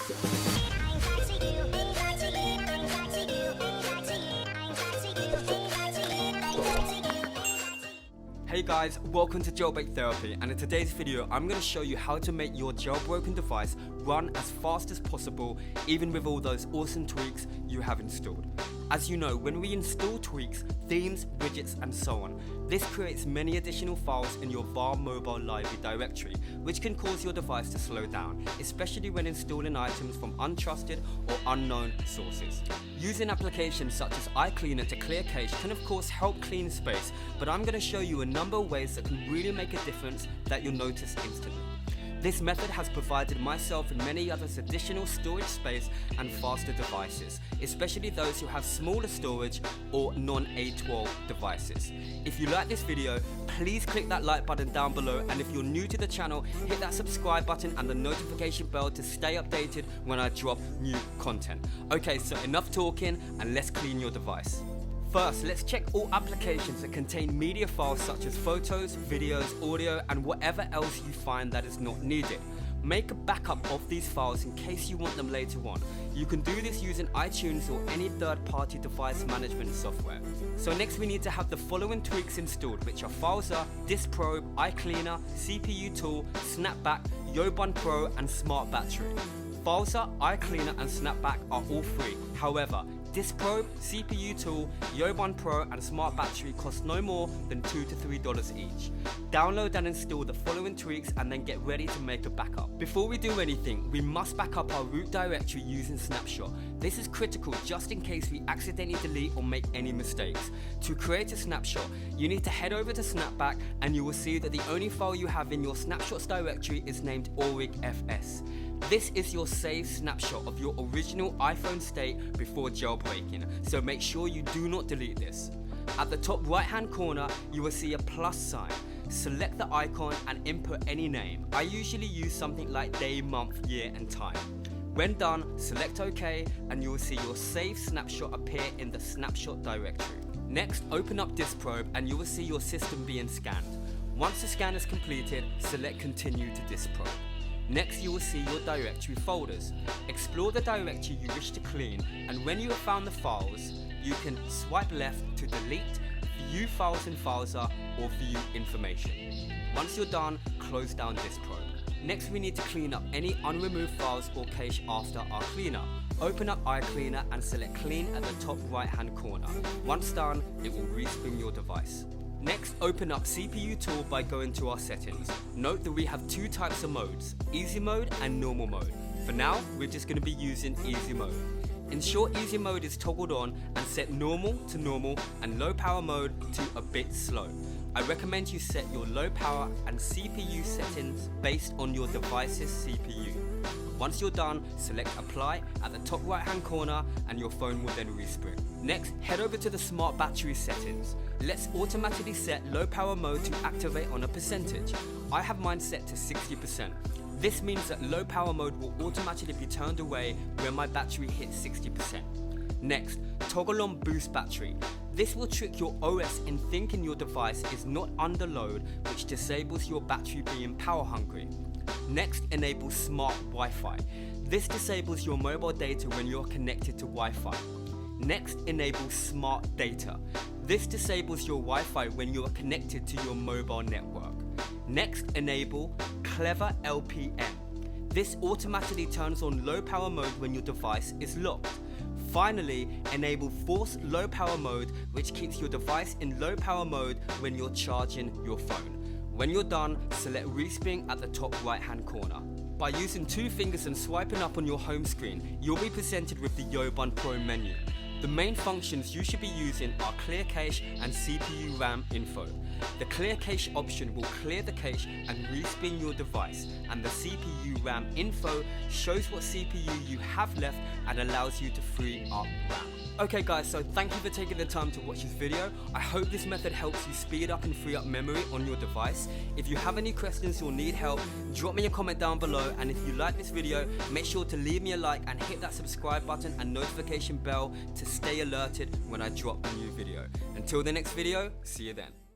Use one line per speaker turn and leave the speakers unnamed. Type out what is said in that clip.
Hey guys, welcome to Jailbreak Therapy, and in today's video I'm going to show you how to make your jailbroken device run as fast as possible even with all those awesome tweaks you have installed. As you know, when we install tweaks, themes, widgets and so on, this creates many additional files in your var mobile library directory, which can cause your device to slow down, especially when installing items from untrusted or unknown sources. Using applications such as iCleaner to clear cache can of course help clean space, but I'm going to show you a number of ways that can really make a difference that you'll notice instantly. This method has provided myself and many others additional storage space and faster devices, especially those who have smaller storage or non-A12 devices. If you like this video, please click that like button down below, and if you're new to the channel, hit that subscribe button and the notification bell to stay updated when I drop new content. Okay, so enough talking and let's clean your device. First, let's check all applications that contain media files such as photos, videos, audio, and whatever else you find that is not needed. Make a backup of these files in case you want them later on. You can do this using iTunes or any third-party device management software. So next we need to have the following tweaks installed, which are Filesa, Disprobe, iCleaner, CPU Tool, Snapback, Eurobond Pro, and Smart Battery. Filesa, iCleaner, and Snapback are all free. However, Disprobe, CPU Tool, Eurobond Pro and Smart Battery cost no more than $2 to $3 each. Download and install the following tweaks and then get ready to make a backup. Before we do anything, we must back up our root directory using Snapshot. This is critical just in case we accidentally delete or make any mistakes. To create a snapshot, you need to head over to Snapback and you will see that the only file you have in your snapshots directory is named origfs. This is your saved snapshot of your original iPhone state before jailbreaking, so make sure you do not delete this. At the top right hand corner, you will see a plus sign. Select the icon and input any name. I usually use something like day, month, year and time. When done, select OK and you will see your saved snapshot appear in the snapshot directory. Next, open up Disprobe and you will see your system being scanned. Once the scan is completed, select Continue to Disprobe. Next, you will see your directory folders. Explore the directory you wish to clean, and when you have found the files, you can swipe left to delete, view files in Filesa, or view information. Once you're done, close down Disprobe. Next, we need to clean up any unremoved files or cache after our cleaner. Open up iCleaner and select Clean at the top right hand corner. Once done, it will respring your device. Next, open up CPU Tool by going to our settings. Note that we have two types of modes, Easy Mode and Normal Mode. For now, we're just going to be using Easy Mode. Ensure Easy Mode is toggled on and set Normal to Normal and Low Power Mode to a bit slow. I recommend you set your low power and CPU settings based on your device's CPU. Once you're done, select Apply at the top right hand corner and your phone will then respring. Next, head over to the Smart Battery settings. Let's automatically set low power mode to activate on a percentage. I have mine set to 60%. This means that low power mode will automatically be turned away when my battery hits 60%. Next, toggle on Boost Battery. This will trick your OS in thinking your device is not under load, which disables your battery being power hungry. Next, enable Smart Wi-Fi. This disables your mobile data when you're connected to Wi-Fi. Next, enable Smart Data. This disables your Wi-Fi when you are connected to your mobile network. Next, enable Clever LPM. This automatically turns on low power mode when your device is locked. Finally, enable Force Low Power Mode, which keeps your device in low power mode when you're charging your phone. When you're done, select Respring at the top right hand corner. By using two fingers and swiping up on your home screen, you'll be presented with the Eurobond Pro menu. The main functions you should be using are Clear Cache and CPU RAM Info. The Clear Cache option will clear the cache and respin your device, and the CPU RAM Info shows what CPU you have left and allows you to free up RAM. Okay guys, so thank you for taking the time to watch this video. I hope this method helps you speed up and free up memory on your device. If you have any questions or need help, drop me a comment down below, and if you like this video, make sure to leave me a like and hit that subscribe button and notification bell to stay alerted when I drop a new video. Until the next video, see you then.